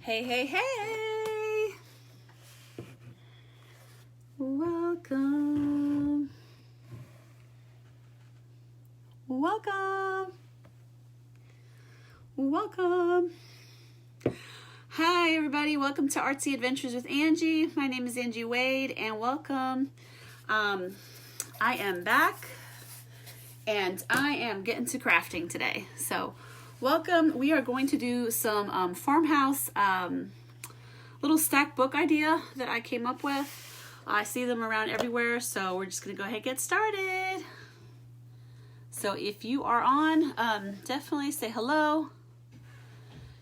Hey, hey, hey! Welcome. Welcome. Welcome. Hi, everybody. Welcome to Artsy Adventures with Angie. My name is Angie Wade, and welcome. I am back, and I am getting to crafting today. So, welcome. We are going to do some farmhouse little stack book idea that I came up with. I see them around everywhere, so we're just going to go ahead and get started. So if you are on, definitely say hello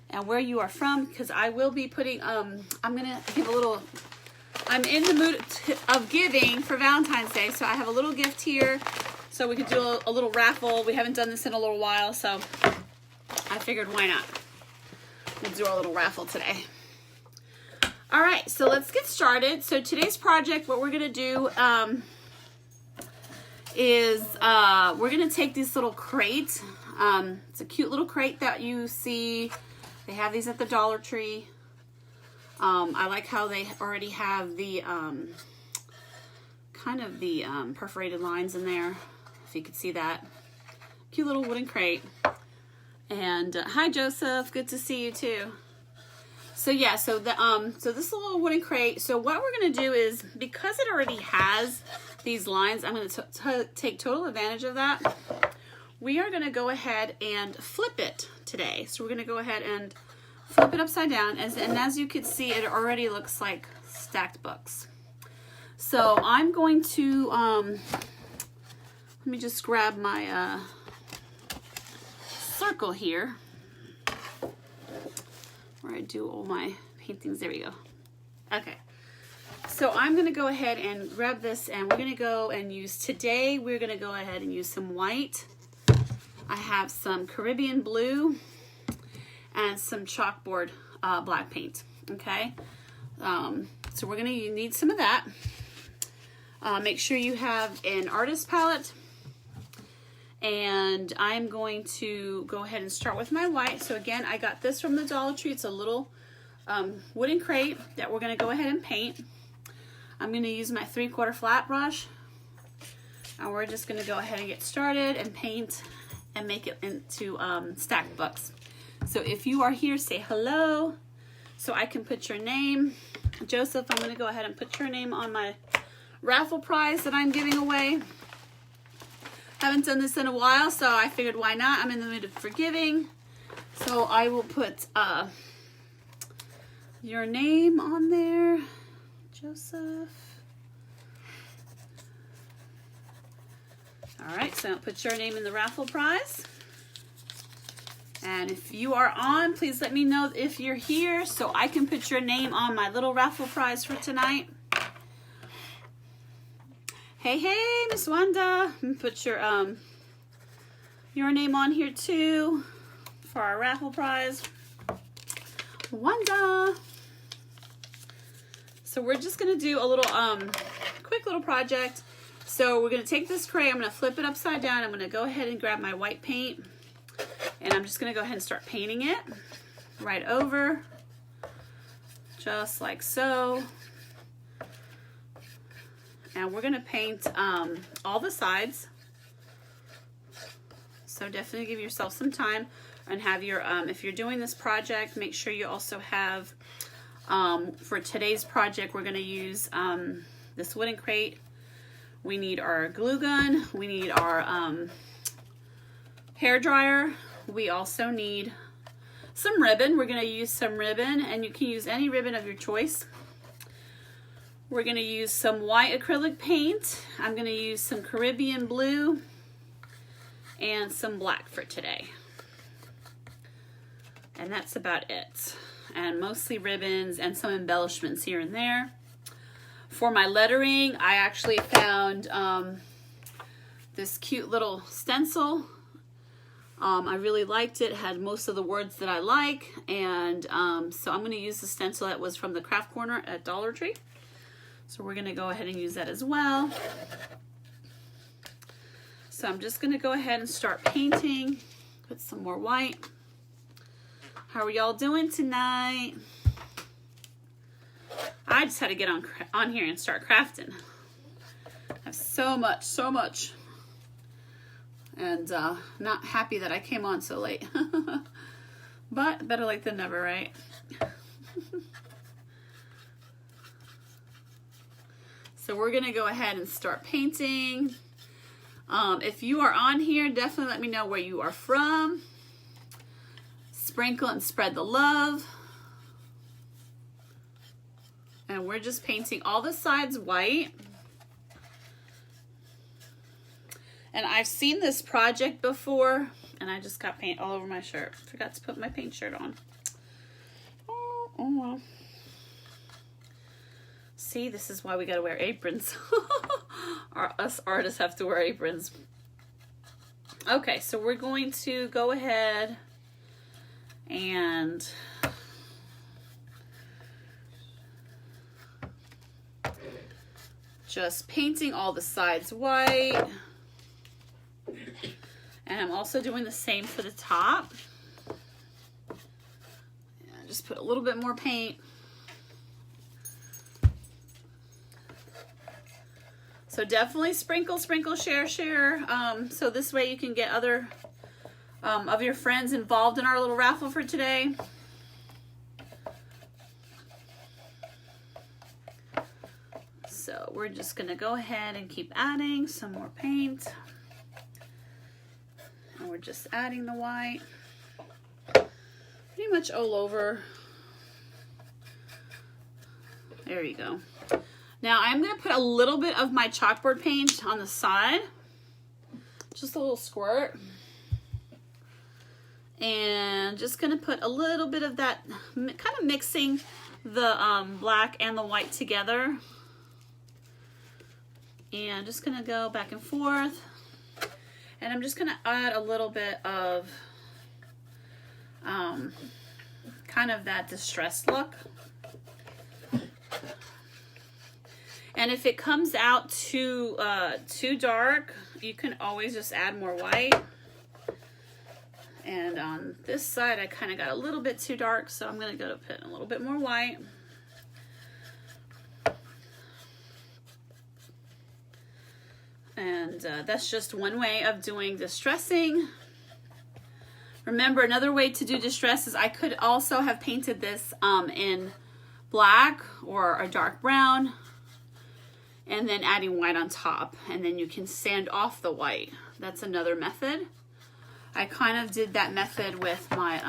and where you are from, because I will be putting, I'm going to give a little, I'm in the mood of giving for Valentine's Day, so I have a little gift here, so we could do a little raffle. We haven't done this in a little while, so I figured why not? We'll do our little raffle today. All right, so let's get started. So today's project, what we're gonna do is we're gonna take this little crate. It's a cute little crate that you see. They have these at the Dollar Tree. I like how they already have the kind of the perforated lines in there, if you could see that. Cute little wooden crate. And hi Joseph, good to see you too. So yeah, so this little wooden crate. So what we're gonna do is, because it already has these lines, I'm gonna take total advantage of that. We are gonna go ahead and flip it today. So we're gonna go ahead and flip it upside down, and as you can see, it already looks like stacked books. So I'm going to let me just grab my circle here where I do all my paintings. There we go. Okay, so I'm gonna go ahead and grab this, and we're gonna go and use, today we're gonna go ahead and use some white. I have some Caribbean blue and some chalkboard black paint. Okay, so we're gonna need some of that. Make sure you have an artist palette. And I'm going to go ahead and start with my white. So again, I got this from the Dollar Tree. It's a little wooden crate that we're gonna go ahead and paint. I'm gonna use my 3/4 flat brush. And we're just gonna go ahead and get started and paint and make it into stacked books. So if you are here, say hello, so I can put your name. Joseph, I'm gonna go ahead and put your name on my raffle prize that I'm giving away. Haven't done this in a while, so I figured why not? I'm in the mood for giving. So I will put your name on there, Joseph. All right, so I'll put your name in the raffle prize. And if you are on, please let me know if you're here so I can put your name on my little raffle prize for tonight. Hey, hey, Miss Wanda, put your name on here too for our raffle prize. Wanda. So we're just gonna do a little quick little project. So we're gonna take this crate, I'm gonna flip it upside down. I'm gonna go ahead and grab my white paint, and I'm just gonna go ahead and start painting it right over, just like so. And we're gonna paint all the sides. So definitely give yourself some time and have your, if you're doing this project, make sure you also have, for today's project, we're gonna use this wooden crate. We need our glue gun. We need our hair dryer. We also need some ribbon. We're gonna use some ribbon, and you can use any ribbon of your choice. We're gonna use some white acrylic paint. I'm gonna use some Caribbean blue and some black for today. And that's about it. And mostly ribbons and some embellishments here and there. For my lettering, I actually found this cute little stencil. I really liked it. It had most of the words that I like. And so I'm gonna use the stencil that was from the craft corner at Dollar Tree. So we're gonna go ahead and use that as well. So I'm just gonna go ahead and start painting. Put some more white. How are y'all doing tonight? I just had to get on here and start crafting. I have so much. And not happy that I came on so late. But better late than never, right? So we're gonna go ahead and start painting. If you are on here, definitely let me know where you are from. Sprinkle and spread the love. And we're just painting all the sides white. And I've seen this project before, and I just got paint all over my shirt. Forgot to put my paint shirt on. Oh well. See, this is why we gotta wear aprons. Us artists have to wear aprons. Okay, so we're going to go ahead and just painting all the sides white. And I'm also doing the same for the top. And just put a little bit more paint. So definitely sprinkle, share. So this way you can get other of your friends involved in our little raffle for today. So we're just gonna go ahead and keep adding some more paint. And we're just adding the white pretty much all over. There you go. Now I'm going to put a little bit of my chalkboard paint on the side, just a little squirt, and just going to put a little bit of that, kind of mixing the black and the white together, and just going to go back and forth. And I'm just going to add a little bit of kind of that distressed look. And if it comes out too dark, you can always just add more white. And on this side, I kind of got a little bit too dark, so I'm going to go to put a little bit more white. And that's just one way of doing distressing. Remember, another way to do distress is I could also have painted this in black or a dark brown, and then adding white on top, and then you can sand off the white. That's another method. I kind of did that method with my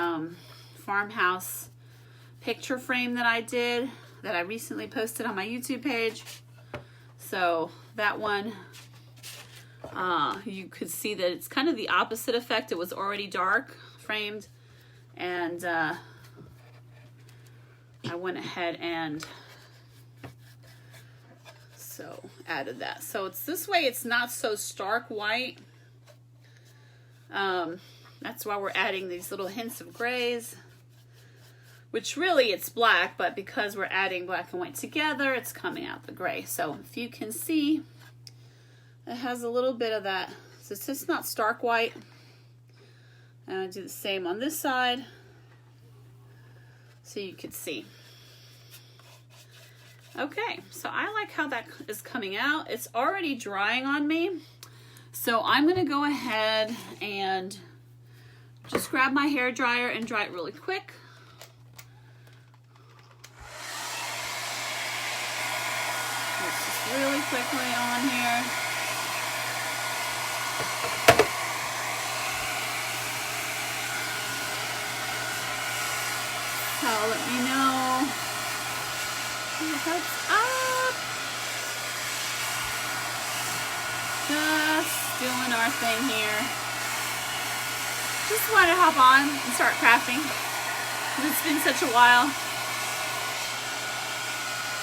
farmhouse picture frame that I did, that I recently posted on my YouTube page. So that one, you could see that it's kind of the opposite effect. It was already dark framed, and I went ahead and so added that. So it's this way, it's not so stark white. That's why we're adding these little hints of grays, which really it's black, but because we're adding black and white together, it's coming out the gray. So if you can see, it has a little bit of that. So it's just not stark white. And I do the same on this side, so you could see. Okay, so I like how that is coming out. It's already drying on me. So I'm gonna go ahead and just grab my hair dryer and dry it really quick. It's just really quickly on here. So let me know. Heads up. Just doing our thing here. Just want to hop on and start crafting. It's been such a while.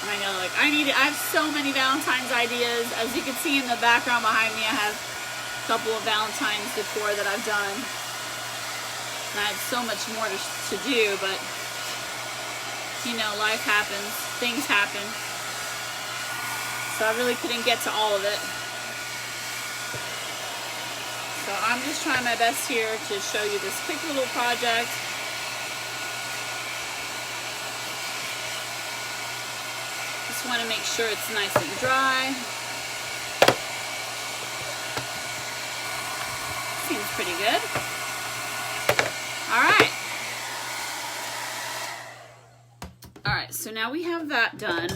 I know, like I have so many Valentine's ideas. As you can see in the background behind me, I have a couple of Valentine's decor that I've done. And I have so much more to do, but you know, life happens, things happen. So I really couldn't get to all of it. So I'm just trying my best here to show you this quick little project. just want to make sure it's nice and dry. Seems pretty good. All right. All right, so now we have that done.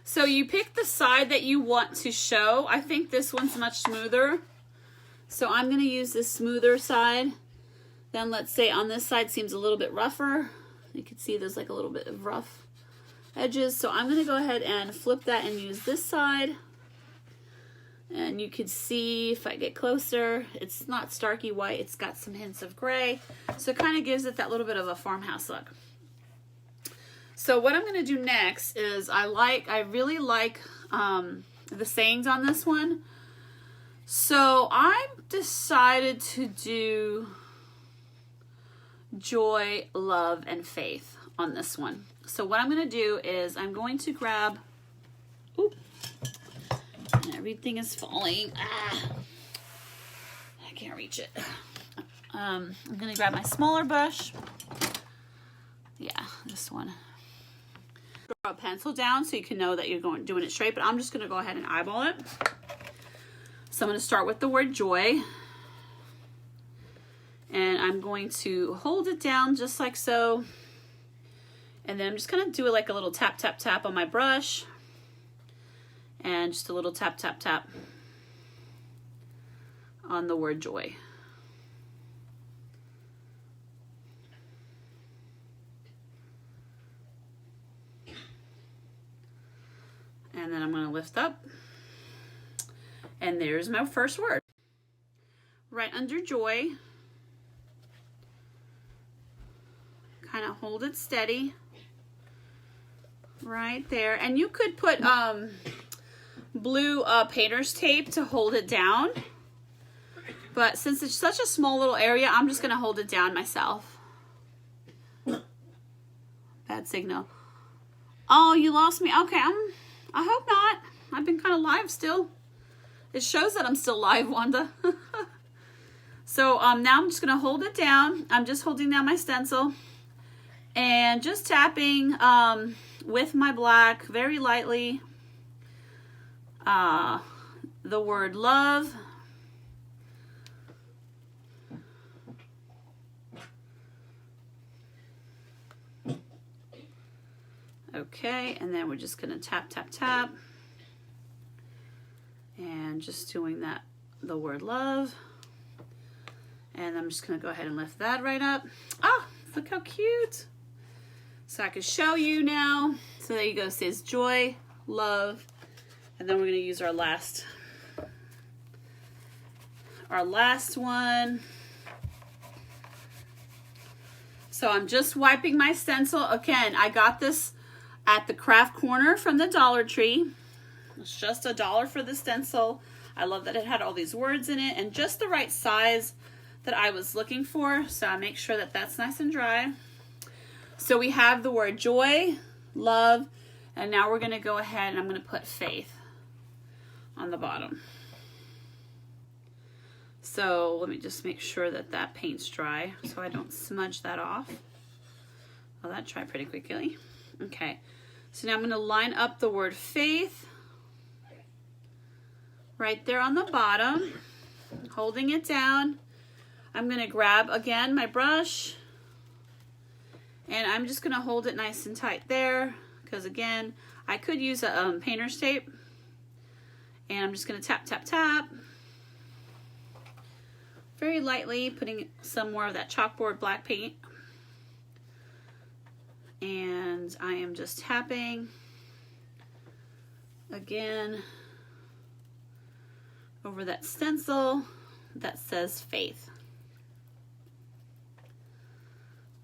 So you pick the side that you want to show. I think this one's much smoother. So I'm going to use this smoother side. Then let's say on this side seems a little bit rougher. You can see there's like a little bit of rough edges. So I'm going to go ahead and flip that and use this side. And you can see if I get closer, it's not starky white. It's got some hints of gray. So it kind of gives it that little bit of a farmhouse look. So what I'm going to do next is I really like the sayings on this one. So I decided to do joy, love, and faith on this one. So what I'm going to do is I'm going to grab, oop, everything is falling. Ah, I can't reach it. I'm going to grab my smaller brush. Yeah, this one. Draw a pencil down so you can know that you're doing it straight, but I'm just going to go ahead and eyeball it. So I'm going to start with the word joy. And I'm going to hold it down just like so. And then I'm just going to do it like a little tap, tap, tap on my brush. And just a little tap, tap, tap on the word joy. And then I'm going to lift up. And there's my first word. Right under joy. Kind of hold it steady. Right there. And you could put blue painter's tape to hold it down. But since it's such a small little area, I'm just going to hold it down myself. Bad signal. Oh, you lost me. Okay, I hope not. I've been kind of live still. It shows that I'm still live, Wanda. So now I'm just going to hold it down. I'm just holding down my stencil. And just tapping with my black very lightly the word love. Okay, and then we're just going to tap, tap, tap. And just doing that, the word love. And I'm just going to go ahead and lift that right up. Oh, look how cute. So I can show you now. So there you go. It says joy, love. And then we're going to use our last one. So I'm just wiping my stencil. Again, I got this at the craft corner from the Dollar Tree. It's just $1 for the stencil. I love that it had all these words in it and just the right size that I was looking for. So I make sure that that's nice and dry. So we have the word joy, love, and now we're going to go ahead and I'm going to put faith on the bottom. So let me just make sure that that paint's dry so I don't smudge that off. Oh, that dried pretty quickly. Okay, so now I'm going to line up the word faith right there on the bottom, holding it down. I'm going to grab again my brush and I'm just going to hold it nice and tight there because again I could use a painter's tape, and I'm just going to tap, tap, tap very lightly, putting some more of that chalkboard black paint, and I am just tapping again over that stencil that says faith.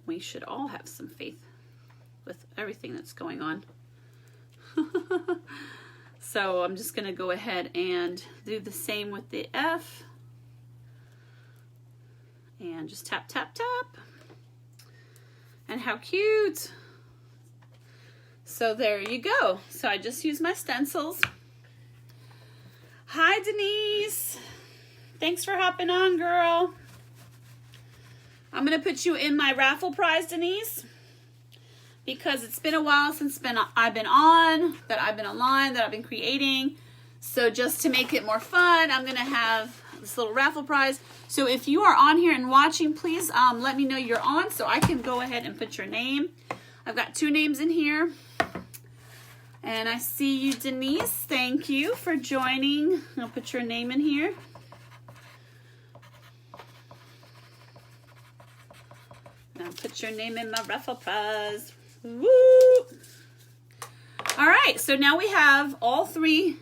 We should all have some faith with everything that's going on. So I'm just going to go ahead and do the same with the F. And just tap, tap, tap. And how cute. So there you go. So I just used my stencils. Hi, Denise. Thanks for hopping on, girl. I'm going to put you in my raffle prize, Denise. because it's been a while since I've been online, that I've been creating. So just to make it more fun, I'm going to have this little raffle prize. So if you are on here and watching, please let me know you're on so I can go ahead and put your name. I've got 2 names in here. And I see you, Denise. Thank you for joining. I'll put your name in here. I'll put your name in my raffle prize. Woo! All right, so now we have all 3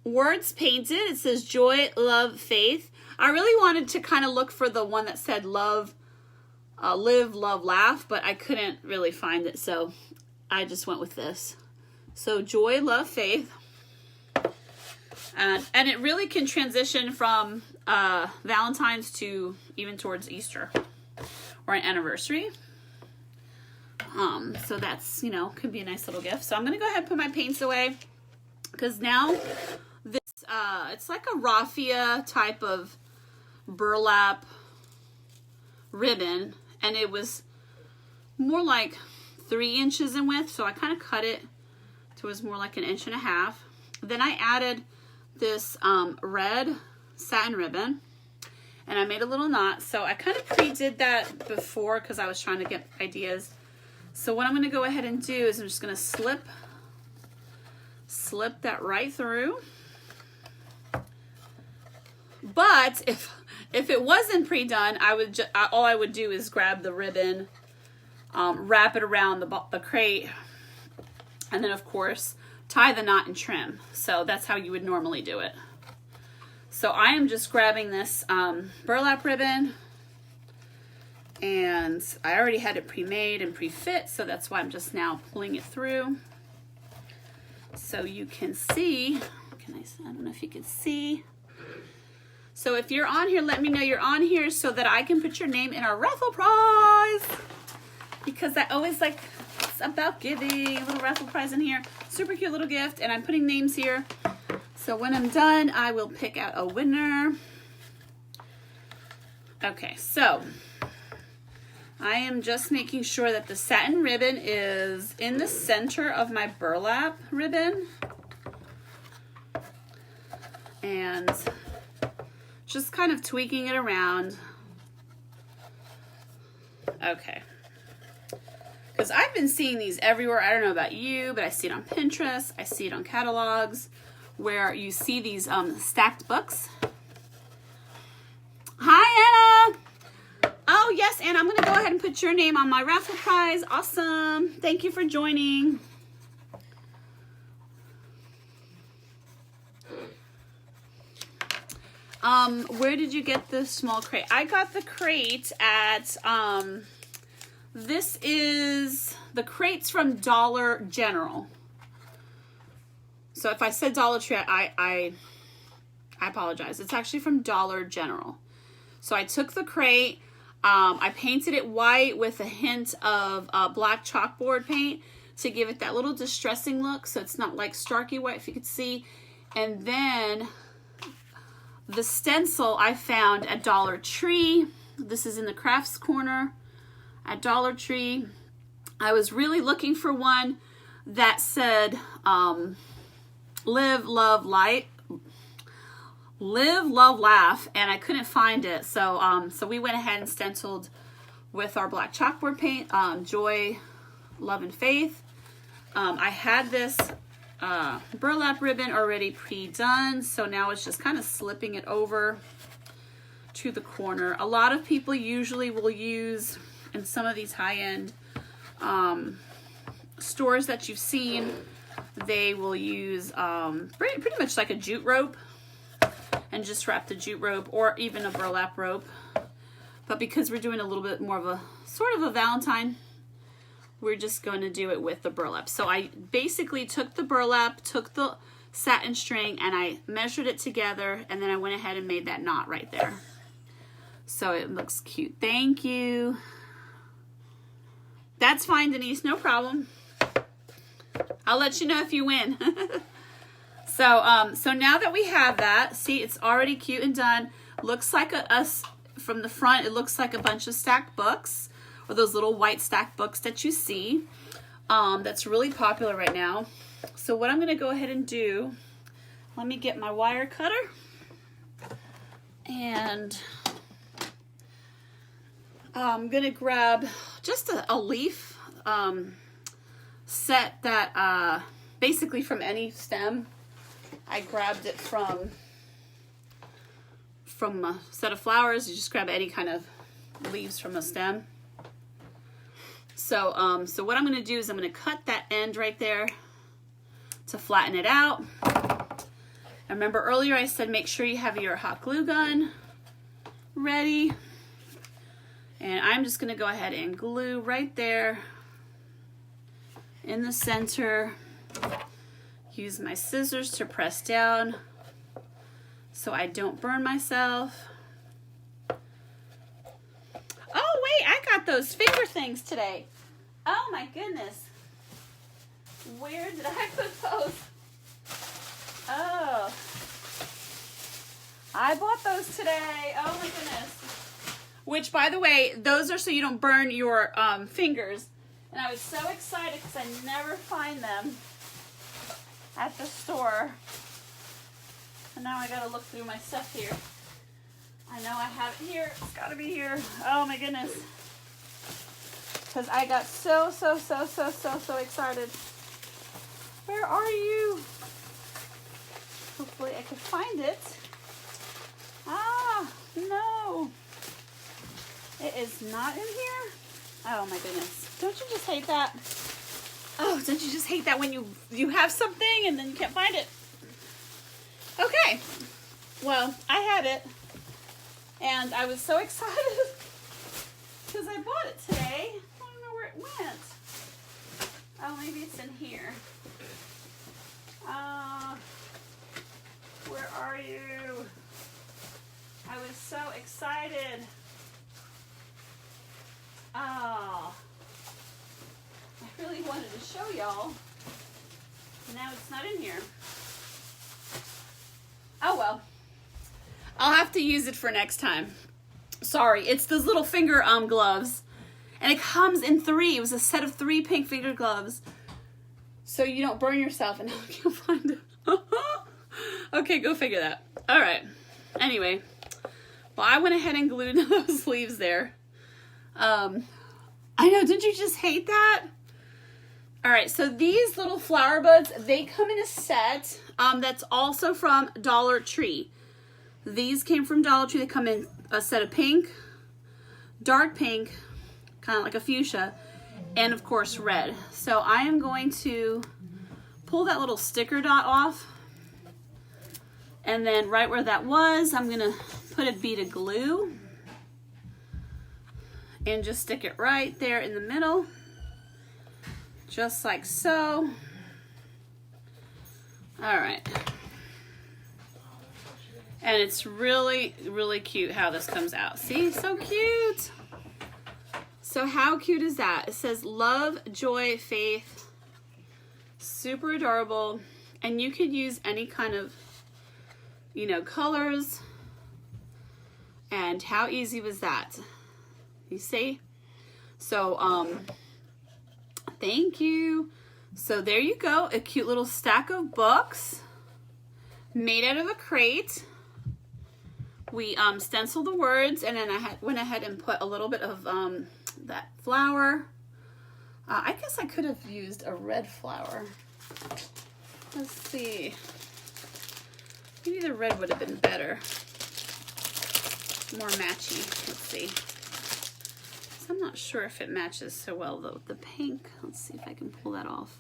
words painted. It says joy, love, faith. I really wanted to kind of look for the one that said love, live, love, laugh, but I couldn't really find it, so I just went with this. So joy, love, faith. And it really can transition from Valentine's to even towards Easter or an anniversary. So that's, you know, could be a nice little gift. So I'm going to go ahead and put my paints away because now this, it's like a raffia type of burlap ribbon, and it was more like 3 inches in width, so I kind of cut it to it was more like 1.5 inches. Then I added this red satin ribbon, and I made a little knot. So I kind of pre-did that before because I was trying to get ideas. So what I'm going to go ahead and do is I'm just going to slip that right through. But if it wasn't pre-done, all I would do is grab the ribbon, wrap it around the crate, and then of course tie the knot and trim. So that's how you would normally do it. So I am just grabbing this burlap ribbon, and I already had it pre-made and pre-fit, so that's why I'm just now pulling it through. So you can see, I don't know if you can see. So if you're on here, let me know you're on here so that I can put your name in our raffle prize. Because I always like, it's about giving a little raffle prize in here. Super cute little gift, and I'm putting names here. So when I'm done, I will pick out a winner. Okay, so I am just making sure that the satin ribbon is in the center of my burlap ribbon. And just kind of tweaking it around. Okay. Because I've been seeing these everywhere. I don't know about you, but I see it on Pinterest. I see it on catalogs where you see these stacked books. Hi, Anna. Oh, yes, Anna. I'm going to go ahead and put your name on my raffle prize. Awesome. Thank you for joining. Where did you get the small crate? I got the crate at, this is, the crate's from Dollar General. So if I said Dollar Tree, I apologize. It's actually from Dollar General. So I took the crate, I painted it white with a hint of black chalkboard paint to give it that little distressing look, so it's not like starky white, if you could see. And then the stencil I found at Dollar Tree. This is in the crafts corner at Dollar Tree. I was really looking for one that said live, love, light, live, love, laugh, and I couldn't find it. So so we went ahead and stenciled with our black chalkboard paint, joy, love, and faith. I had this burlap ribbon already pre-done, so now it's just kind of slipping it over to the corner. A lot of people usually will use, in some of these high-end stores that you've seen, they will use pretty much like a jute rope and just wrap the jute rope, or even a burlap rope. But because we're doing a little bit more of a sort of a Valentine, we're just going to do it with the burlap. So I basically took the burlap, took the satin string, and I measured it together, and then I went ahead and made that knot right there. So it looks cute. Thank you. That's fine, Denise, no problem. I'll let you know if you win. So now that we have that, see, it's already cute and done. Looks like from the front, it looks like a bunch of stacked books, or those little white stack books that you see. That's really popular right now. So what I'm going to go ahead and do, let me get my wire cutter, and I'm going to grab just a leaf set that basically from any stem. I grabbed it from a set of flowers. You just grab any kind of leaves from a stem. So, so what I'm going to do is I'm going to cut that end right there to flatten it out. Remember earlier I said make sure you have your hot glue gun ready. And I'm just going to go ahead and glue right there in the center. Use my scissors to press down so I don't burn myself. Oh wait, I got those finger things today. Oh my goodness. Where did I put those? Oh. I bought those today. Oh my goodness. Which, by the way, those are so you don't burn your fingers. And I was so excited because I never find them at the store. And now I gotta look through my stuff here. I know I have it here. It's gotta be here. Oh my goodness. Because I got so excited. Where are you? Hopefully I can find it. Ah, no. It is not in here? Oh my goodness. Don't you just hate that? Oh, don't you just hate that when you have something and then you can't find it? Okay. Well, I had it. And I was so excited because I bought it today. I don't know where it went. Oh, maybe it's in here. Where are you? I was so excited. Oh, I really wanted to show y'all. Now it's not in here. Oh well. I'll have to use it for next time. Sorry, it's those little finger gloves. And it comes in 3. It was a set of 3 pink finger gloves. So you don't burn yourself, and now I can't find it. Okay, go figure that. All right. Anyway, well, I went ahead and glued those leaves there. I know, didn't you just hate that? All right, so these little flower buds, they come in a set that's also from Dollar Tree. These came from Dollar Tree. They come in a set of pink, dark pink, kind of like a fuchsia, and of course red. So I am going to pull that little sticker dot off, and then right where that was, I'm gonna put a bead of glue and just stick it right there in the middle, just like so. All right. And it's really, really cute how this comes out. See, so cute. So how cute is that? It says love, joy, faith. Super adorable. And you could use any kind of, you know, colors. And how easy was that? You see? So, thank you. So there you go. A cute little stack of books made out of a crate. We stenciled the words, and then I went ahead and put a little bit of that flower. I guess I could have used a red flower. Let's see. Maybe the red would have been better. More matchy. Let's see. So I'm not sure if it matches so well though with the pink. Let's see if I can pull that off.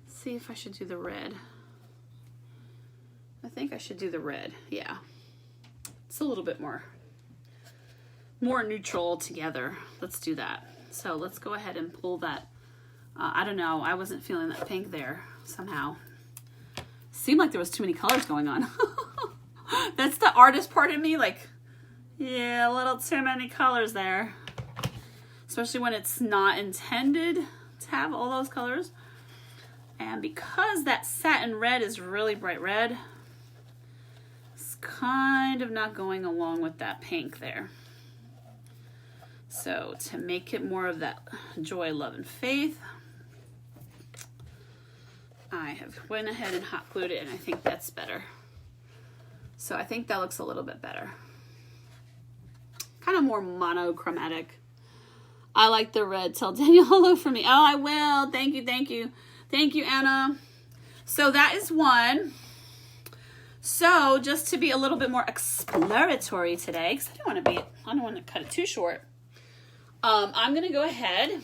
Let's see if I should do the red. I think I should do the red. Yeah. It's a little bit more neutral together. Let's do that. So let's go ahead and pull that. I don't know. I wasn't feeling that pink there somehow. Seemed like there was too many colors going on. That's the artist part of me. Like, yeah, a little too many colors there. Especially when it's not intended to have all those colors. And because that satin red is really bright red, kind of not going along with that pink there. So So to make it more of that joy, love, and faith, I have went ahead and hot glued it, and I think that's better. So I think that looks a little bit better. Kind of more monochromatic. I like the red. Tell Daniel hello for me. Oh, I will. Thank you, thank you. Thank you, Anna. So that is one. So just to be a little bit more exploratory today, because I don't want to cut it too short. I'm going to go ahead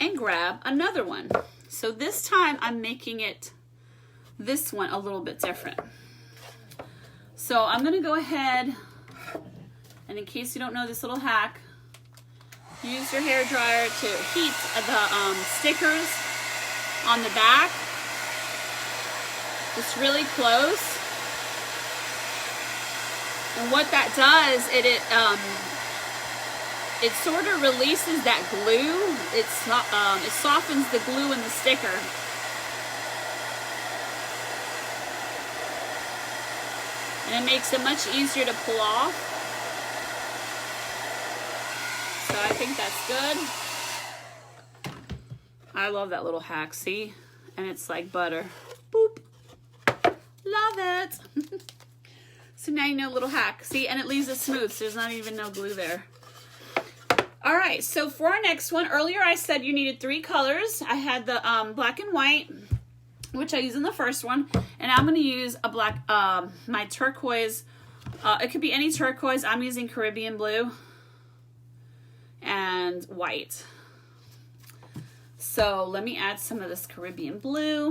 and grab another one. So this time I'm making this one a little bit different. So I'm going to go ahead, and in case you don't know this little hack, use your hair dryer to heat the stickers on the back. It's really close. And what that does, it sort of releases that glue. It softens the glue in the sticker. And it makes it much easier to pull off. So I think that's good. I love that little hack, see? And it's like butter. Boop. Love it. So now you know a little hack. See, and it leaves it smooth, so there's not even no glue there. All right, so for our next one, earlier I said you needed 3 colors. I had the black and white, which I used in the first one, and I'm going to use a black, my turquoise. It could be any turquoise. I'm using Caribbean blue and white. So let me add some of this Caribbean blue.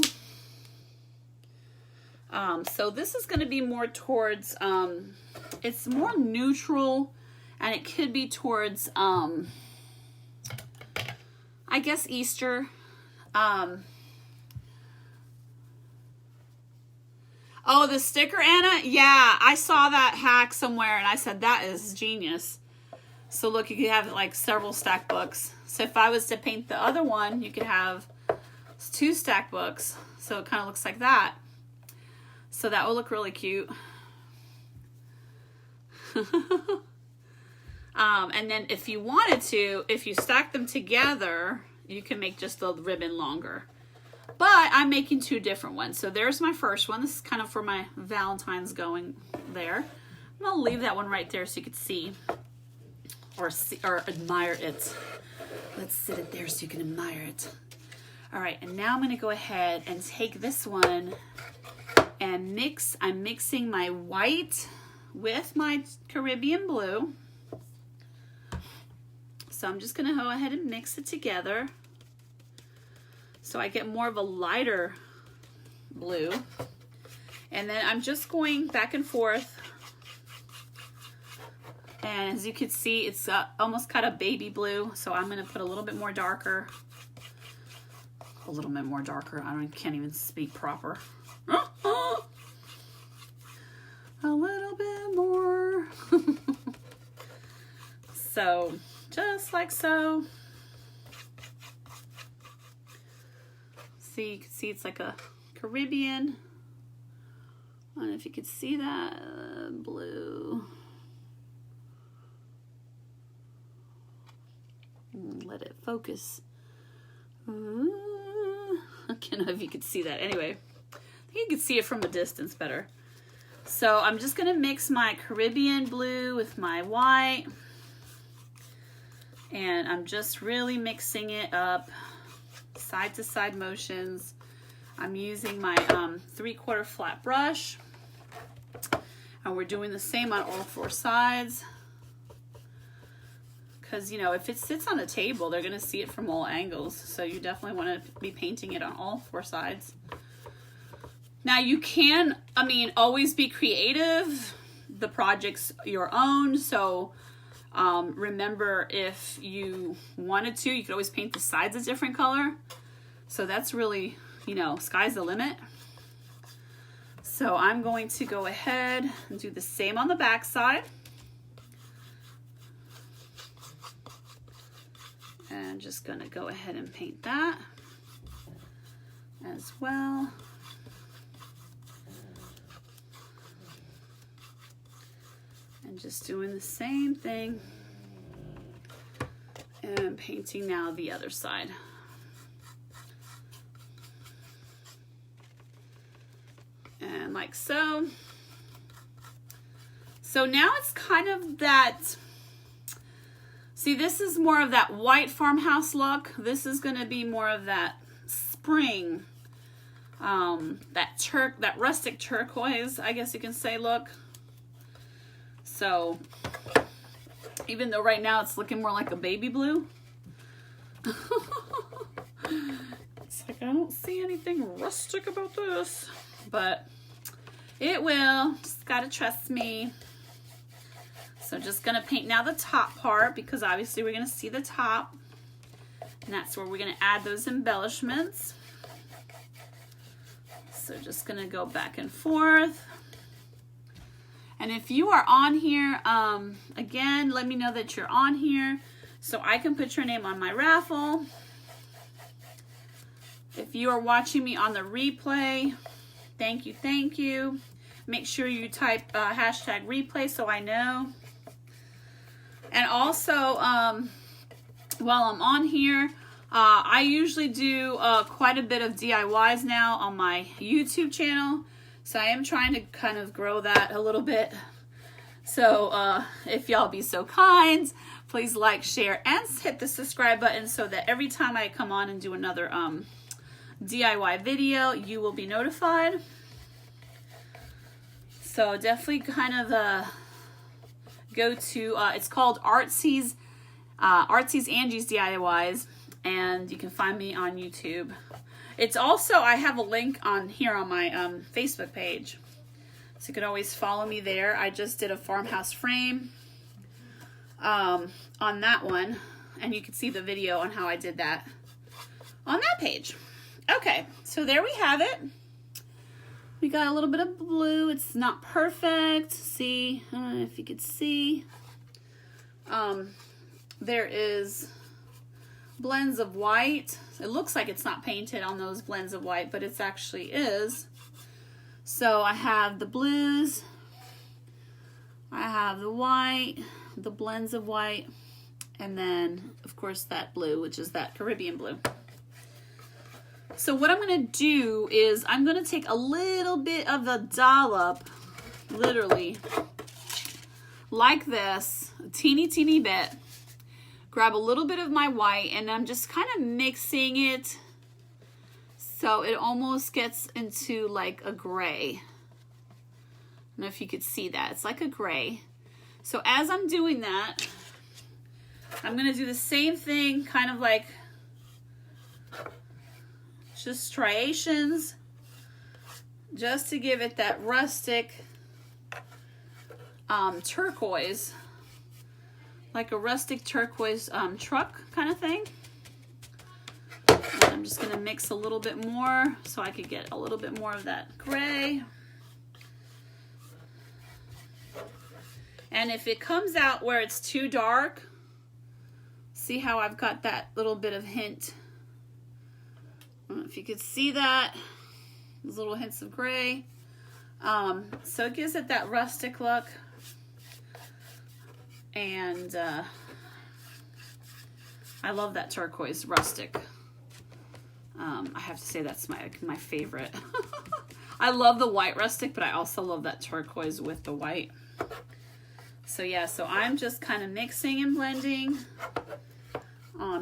So this is going to be more towards, it's more neutral. And it could be towards, I guess, Easter. Oh, the sticker, Anna? Yeah, I saw that hack somewhere, and I said, that is genius. So look, you could have like several stack books. So if I was to paint the other one, you could have 2 stack books. So it kind of looks like that. So that will look really cute. And then if you wanted to, if you stack them together, you can make just the ribbon longer. But I'm making 2 different ones. So there's my first one. This is kind of for my Valentine's going there. I'm going to leave that one right there so you can see or admire it. Let's sit it there so you can admire it. All right, and now I'm going to go ahead and take this one and mix. I'm mixing my white with my Caribbean blue. So I'm just going to go ahead and mix it together so I get more of a lighter blue. And then I'm just going back and forth. And as you can see, it's almost kind of baby blue. So I'm going to put a little bit more darker. A little bit more darker. Can't even speak proper. A little bit more. So just like so. See, you can see it's like a Caribbean. I don't know if you could see that blue. Let it focus. I don't know if you could see that. Anyway, I think you can see it from a distance better. So I'm just going to mix my Caribbean blue with my white. And I'm just really mixing it up, side to side motions. I'm using my 3/4 flat brush. And we're doing the same on all 4 sides. Because, you know, if it sits on a table, they're going to see it from all angles. So you definitely want to be painting it on all 4 sides. Now you can, always be creative. The project's your own. So remember, if you wanted to, you could always paint the sides a different color. So that's really, sky's the limit. So I'm going to go ahead and do the same on the back side. And just going to go ahead and paint that as well. And just doing the same thing. And I'm painting now the other side. And like so. So now it's kind of that, see, this is more of that white farmhouse look. This is going to be more of that spring, that rustic turquoise, I guess you can say, look. So even though right now it's looking more like a baby blue, it's like I don't see anything rustic about this, but it will. Just gotta trust me. So just gonna paint now the top part, because obviously we're gonna see the top, and that's where we're gonna add those embellishments. So just gonna go back and forth. And if you are on here, again, let me know that you're on here so I can put your name on my raffle. If you are watching me on the replay, thank you, thank you. Make sure you type hashtag replay so I know. And also, while I'm on here, I usually do quite a bit of DIYs now on my YouTube channel. So I am trying to kind of grow that a little bit. So if y'all be so kind, please like, share, and hit the subscribe button so that every time I come on and do another DIY video, you will be notified. So definitely kind of go to, it's called Artsy's Angie's DIYs, and you can find me on YouTube. It's also, I have a link on here on my Facebook page, so you can always follow me there. I just did a farmhouse frame on that one, and you can see the video on how I did that on that page. Okay, so there we have it. We got a little bit of blue. It's not perfect. See, if you could see, there is blends of white. It looks like it's not painted on those blends of white, but it actually is. So I have the blues, I have the white, the blends of white, and then of course that blue, which is that Caribbean blue. So what I'm going to do is I'm going to take a little bit of the dollop, literally like this, a teeny bit. Grab a little bit of my white, and I'm just kind of mixing it so it almost gets into like a gray. I don't know if you could see that. It's like a gray. So as I'm doing that, I'm going to do the same thing, kind of like just striations, just to give it that rustic turquoise. Like a rustic turquoise truck kind of thing. And I'm just going to mix a little bit more so I could get a little bit more of that gray. And if it comes out where it's too dark, see how I've got that little bit of hint. I don't know if you could see that. Those little hints of gray. So it gives it that rustic look. And I love that turquoise rustic. I have to say that's my favorite. I love the white rustic, but I also love that turquoise with the white. So yeah, so I'm just kind of mixing and blending.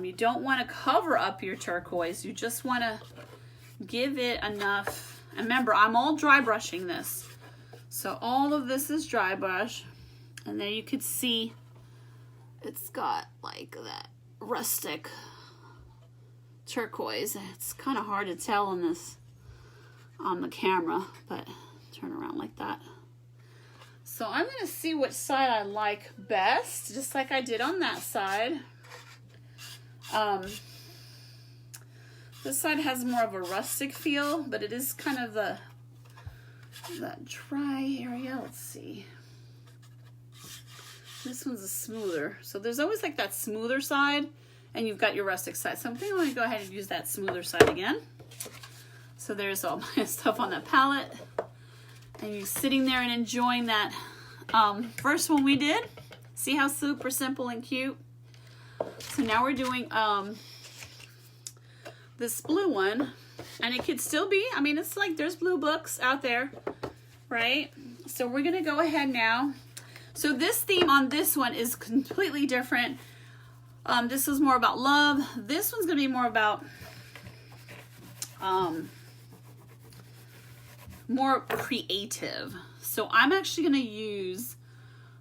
You don't want to cover up your turquoise. You just want to give it enough. And remember, I'm all dry brushing this. So all of this is dry brush. And there you could see it's got like that rustic turquoise. It's kind of hard to tell on the camera, but turn around like that. So I'm going to see which side I like best, just like I did on that side. This side has more of a rustic feel, but it is kind of that dry area. Let's see. This one's a smoother. So there's always like that smoother side, and you've got your rustic side. So I'm thinking I'm going to go ahead and use that smoother side again. So there's all my stuff on the palette. And you're sitting there and enjoying that first one we did. See how super simple and cute? So now we're doing this blue one, and it could still be, I mean, it's like there's blue books out there, right? So we're gonna go ahead now. So this theme on this one is completely different. This is more about love. This one's gonna be more about more creative. So I'm actually gonna use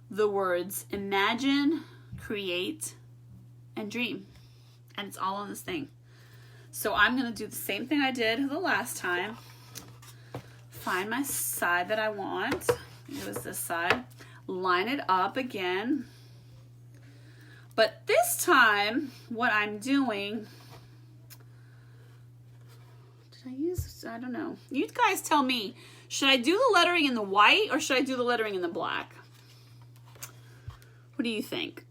the words imagine, create, and dream. And it's all on this thing. So I'm gonna do the same thing I did the last time. Find my side that I want. It was this side. Line it up again. But this time, what I'm doing, did I use, I don't know. You guys tell me, should I do the lettering in the white or should I do the lettering in the black? What do you think?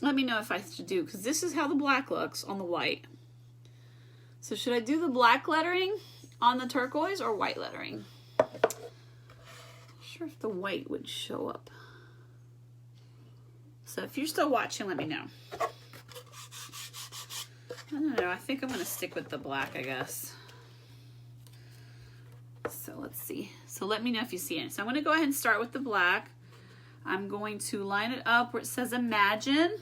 Let me know if I should do, because this is how the black looks on the white. So should I do the black lettering on the turquoise or white lettering? Not sure if the white would show up. So if you're still watching, let me know. I don't know. I think I'm going to stick with the black, I guess. So let's see. So let me know if you see it. So I'm going to go ahead and start with the black. I'm going to line it up where it says imagine.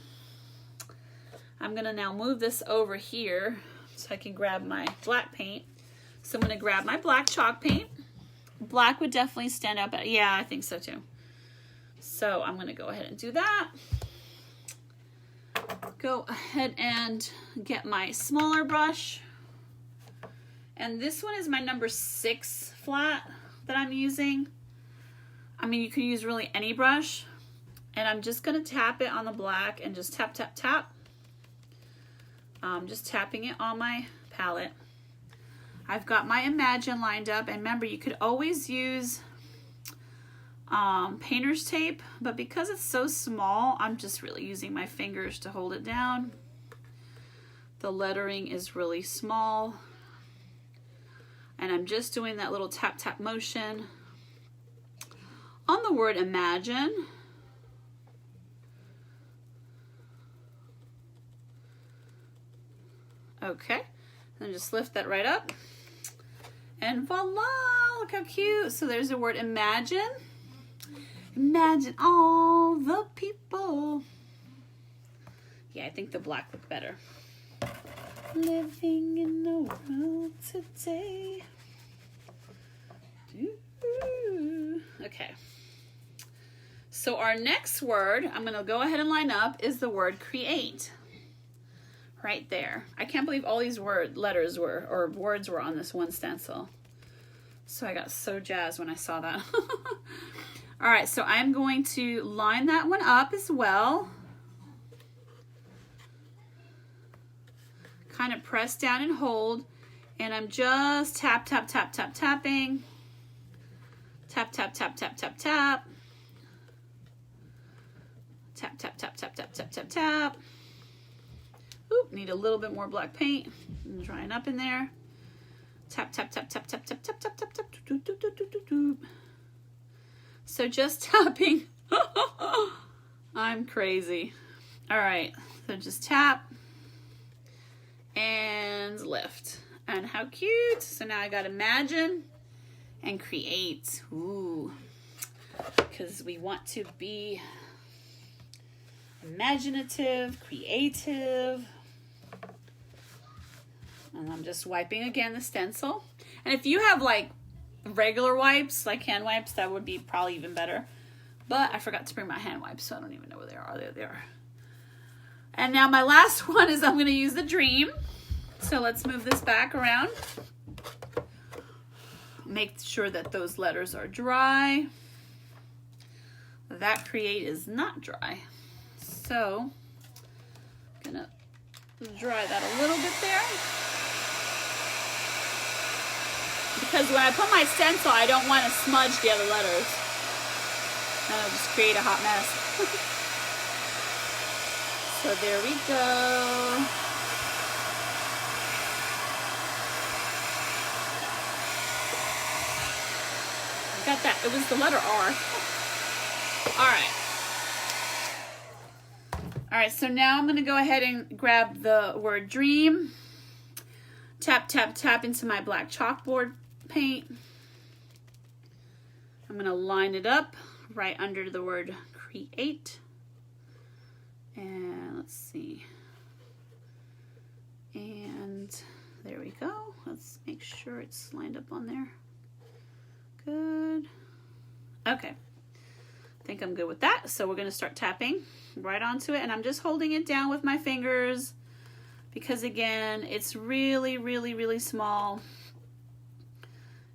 I'm going to now move this over here so I can grab my black paint. So I'm going to grab my black chalk paint. Black would definitely stand up. Yeah, I think so too. So I'm going to go ahead and do that. Go ahead and get my smaller brush. And this one is my number 6 flat that I'm using. I mean, you could use really any brush. And I'm just going to tap it on the black and just tap, tap, tap. Just tapping it on my palette. I've got my Imagine lined up. And remember, you could always use painter's tape, but because it's so small, I'm just really using my fingers to hold it down. The lettering is really small, and I'm just doing that little tap tap motion on the word imagine. Okay, and just lift that right up, and voila, look how cute. So there's the word imagine. Imagine all the people. Yeah, I think the black looked better. Living in the world today. Okay. So our next word, I'm going to go ahead and line up, is the word create. Right there. I can't believe all these words were on this one stencil. So I got so jazzed when I saw that. All right, so I'm going to line that one up as well. Kind of press down and hold. And I'm just tap, tap, tap, tap, tapping. Tap, tap, tap, tap, tap, tap. Tap, tap, tap, tap, tap, tap, tap, tap. Oop, need a little bit more black paint. I'm drying up in there. Tap, tap, tap, tap, tap, tap, tap, tap, tap, tap, doop, doop, doop, doop, doop. So just tapping. I'm crazy. All right, so just tap and lift. And how cute. So now I got imagine and create. Ooh, because we want to be imaginative, creative. And I'm just wiping again the stencil. And if you have like regular wipes, like hand wipes, that would be probably even better. But I forgot to bring my hand wipes, so I don't even know where they are. There they are. And now my last one is I'm going to use the Dream. So let's move this back around. Make sure that those letters are dry. That create is not dry. So I'm going to dry that a little bit there. Because when I put my stencil, I don't want to smudge the other letters. That'll just create a hot mess. So there we go. Got that. It was the letter R. All right. All right, so now I'm going to go ahead and grab the word dream. Tap, tap, tap into my black chalkboard paint. I'm going to line it up right under the word create. And let's see. And there we go. Let's make sure it's lined up on there. Good. Okay. I think I'm good with that. So we're going to start tapping right onto it. And I'm just holding it down with my fingers because, again, it's really, really, really small.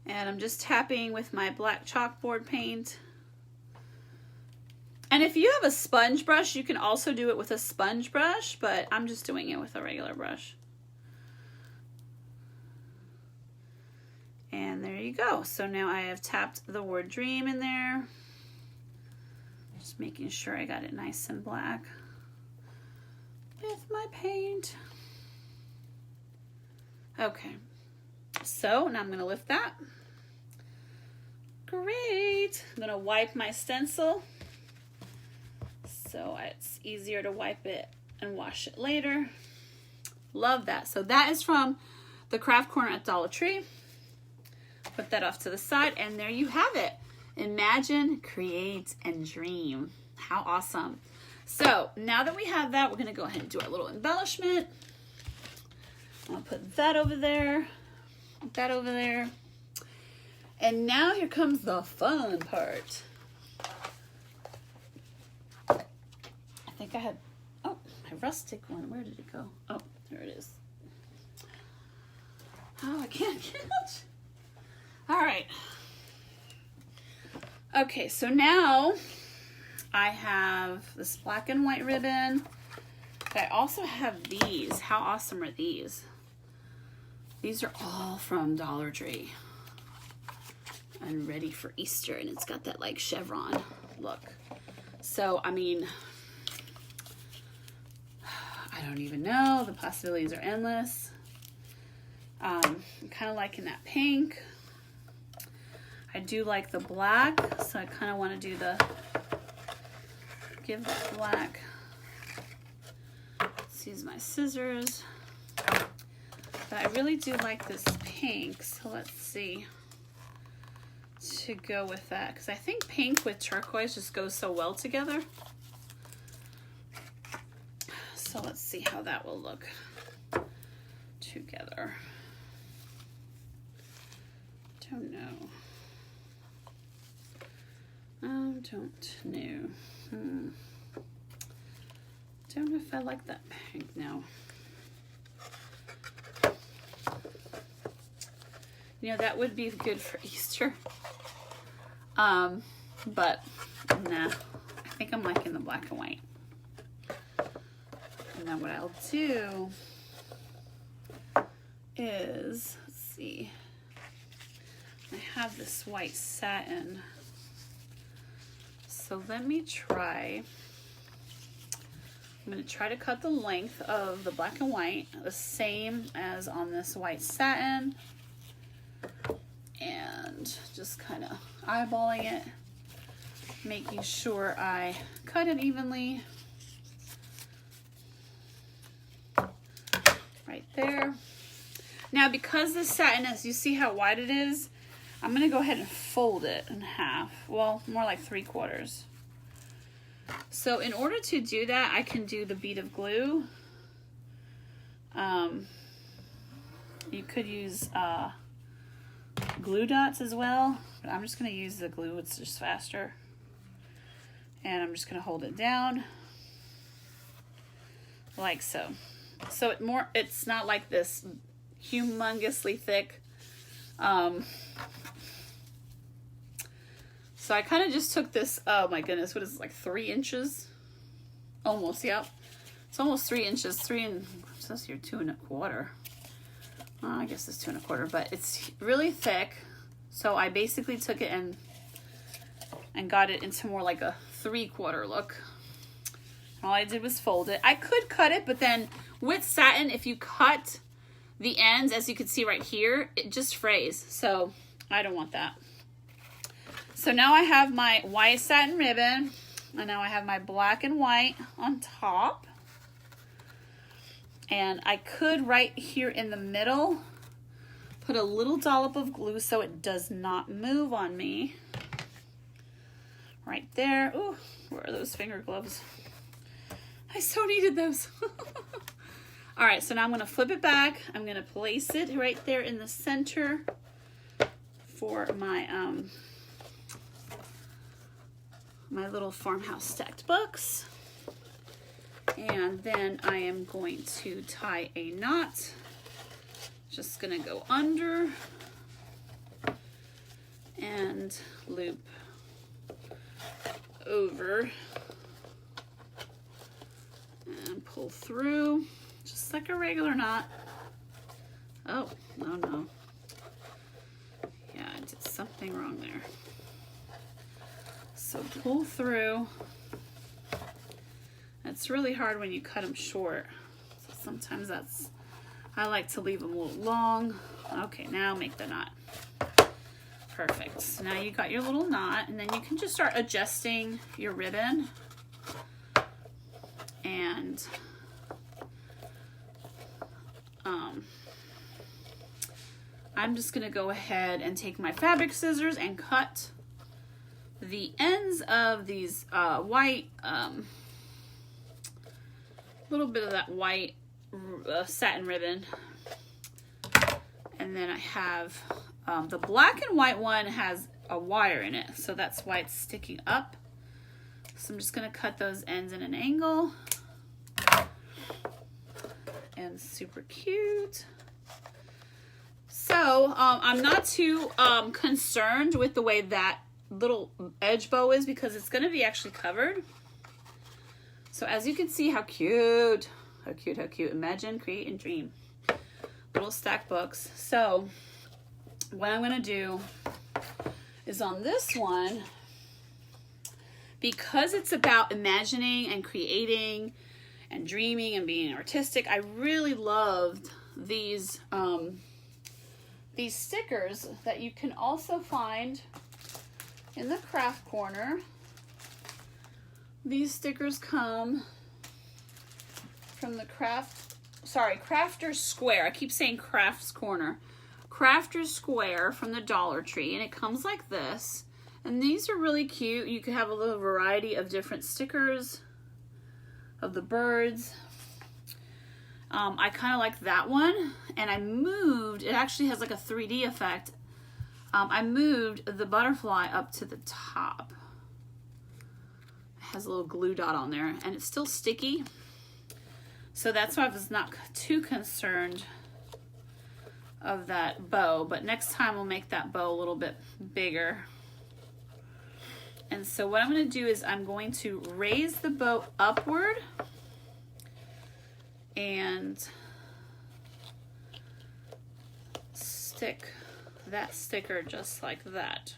And I'm just tapping with my black chalkboard paint. And if you have a sponge brush, you can also do it with a sponge brush, but I'm just doing it with a regular brush. And there you go. So now I have tapped the word dream in there. Just making sure I got it nice and black with my paint. Okay. So now I'm going to lift that. Great. I'm going to wipe my stencil so it's easier to wipe it and wash it later. Love that. So that is from the Craft Corner at Dollar Tree. Put that off to the side, and there you have it. Imagine, create, and dream. How awesome. So now that we have that, we're going to go ahead and do our little embellishment. I'll put that over there, that over there. And now here comes the fun part. I think I had, oh, my rustic one. Where did it go? Oh, there it is. Oh, I can't get it. All right. Okay, so now I have this black and white ribbon. But I also have these. How awesome are these? These are all from Dollar Tree. And ready for Easter. And it's got that like chevron look. So, I mean, I don't even know. The possibilities are endless. I'm kind of liking that pink. I do like the black, so I kind of want to do the, give that black. Let's use my scissors. But I really do like this pink, so let's see, to go with that. Because I think pink with turquoise just goes so well together. So let's see how that will look together. Don't know. Don't know. Don't know if I like that pink now. You know, that would be good for Easter. But nah, I think I'm liking the black and white. And then what I'll do is, let's see, I have this white satin. So let me try. I'm going to try to cut the length of the black and white the same as on this white satin. And just kind of eyeballing it, making sure I cut it evenly. Right there. Now, because this satin is, you see how wide it is? I'm going to go ahead and fold it in half. Well, more like 3/4. So in order to do that, I can do the bead of glue. You could use glue dots as well, but I'm just going to use the glue. It's just faster. And I'm just going to hold it down like so. So it's not like this humongously thick. So I kind of just took this, oh my goodness, what is it, like 3 inches? Almost, yep. It's almost 3 inches, it says here 2 1/4. I guess it's 2 1/4, but it's really thick. So I basically took it and got it into more like a 3/4 look. All I did was fold it. I could cut it, but then with satin, if you cut the ends, as you can see right here, it just frays. So I don't want that. So now I have my white satin ribbon. And now I have my black and white on top. And I could right here in the middle put a little dollop of glue so it does not move on me. Right there. Ooh, where are those finger gloves? I so needed those. All right, so now I'm gonna flip it back. I'm gonna place it right there in the center for my my little Farmhouse stacked books. And then I am going to tie a knot. Just gonna go under and loop over and pull through just like a regular knot. Oh, no. Yeah, I did something wrong there. So pull through. It's really hard when you cut them short. So sometimes I like to leave them a little long. Okay, now make the knot. Perfect. So now you got your little knot, and then you can just start adjusting your ribbon. And I'm just gonna go ahead and take my fabric scissors and cut the ends of these white, little bit of that white satin ribbon. And then I have the black and white one has a wire in it, so that's why it's sticking up. So I'm just gonna cut those ends in an angle. And super cute. So I'm not too concerned with the way that little edge bow is because it's gonna be actually covered. So as you can see, how cute. Imagine, create, and dream. Little stack books. So what I'm gonna do is on this one, because it's about imagining and creating and dreaming and being artistic, I really loved these stickers that you can also find in the craft corner. These stickers come from the Crafter's Square. I keep saying Crafts Corner. Crafter's Square from the Dollar Tree, and it comes like this. And these are really cute. You can have a little variety of different stickers of the birds. I kind of like that one, and I moved, it actually has like a 3D effect. I moved the butterfly up to the top. It has a little glue dot on there, and it's still sticky. So that's why I was not too concerned of that bow, but next time we'll make that bow a little bit bigger. And so what I'm going to do is I'm going to raise the bow upward and stick that sticker just like that.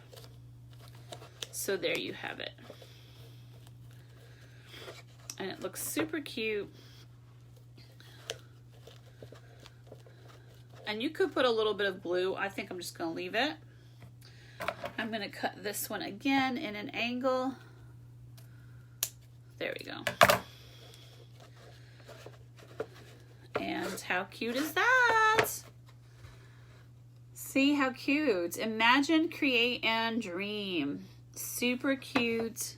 So there you have it. And it looks super cute. And you could put a little bit of glue. I think I'm just going to leave it. I'm going to cut this one again in an angle. There we go. And how cute is that? See how cute. Imagine, create, and dream. Super cute.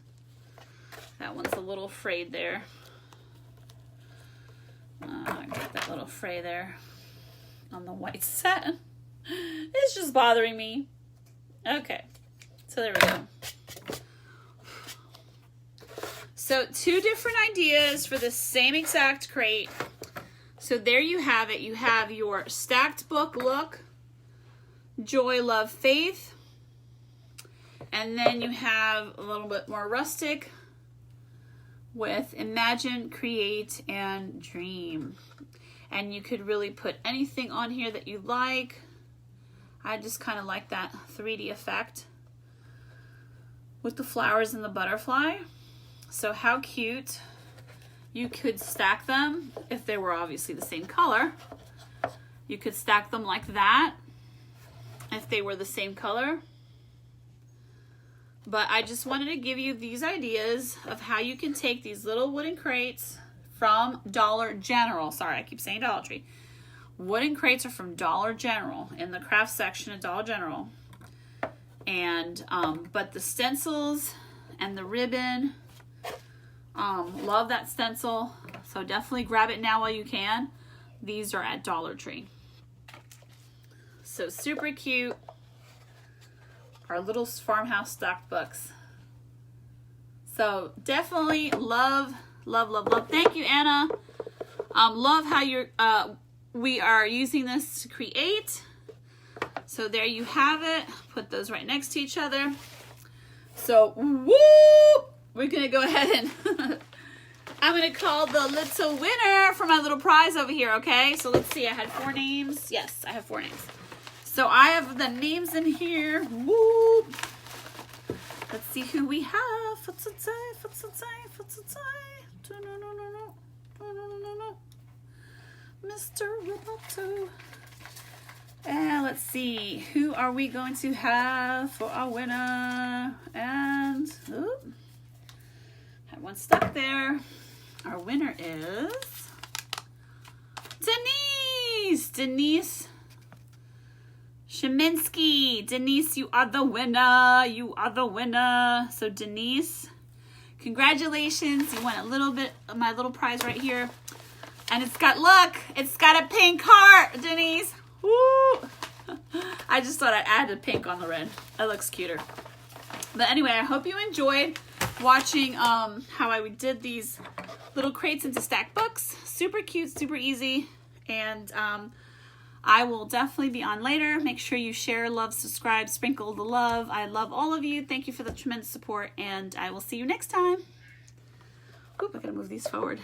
That one's a little frayed there. I got that little fray there on the white satin. It's just bothering me. Okay, so there we go. So 2 different ideas for the same exact crate. So there you have it. You have your stacked book look, Joy, Love, Faith. And then you have a little bit more rustic with Imagine, Create, and Dream. And you could really put anything on here that you like. I just kind of like that 3D effect with the flowers and the butterfly. So how cute. You could stack them if they were obviously the same color. You could stack them like that if they were the same color. But I just wanted to give you these ideas of how you can take these little wooden crates from Dollar General. Sorry, I keep saying Dollar Tree. Wooden crates are from Dollar General, in the craft section of Dollar General. And, but the stencils and the ribbon, love that stencil. So definitely grab it now while you can. These are at Dollar Tree. So super cute. Our little Farmhouse stock books. So definitely love, love, love, love. Thank you, Anna. Love how you're, we are using this to create. So there you have it. Put those right next to each other. So, woo! We're going to go ahead and I'm going to call the little winner for my little prize over here, okay? So let's see. I had 4 names. Yes, I have 4 names. So I have the names in here. Woo! Let's see who we have. Mr. Roboto. And let's see, who are we going to have for our winner? And, oop, had one stuck there. Our winner is Denise. Denise Sheminsky. Denise, you are the winner. You are the winner. So Denise, congratulations. You won a little bit of my little prize right here. And it's got, look, it's got a pink heart, Denise. Woo! I just thought I'd add a pink on the red. That looks cuter. But anyway, I hope you enjoyed watching how I did these little crates into stack books. Super cute, super easy. And I will definitely be on later. Make sure you share, love, subscribe, sprinkle the love. I love all of you. Thank you for the tremendous support. And I will see you next time. Oop, I gotta move these forward.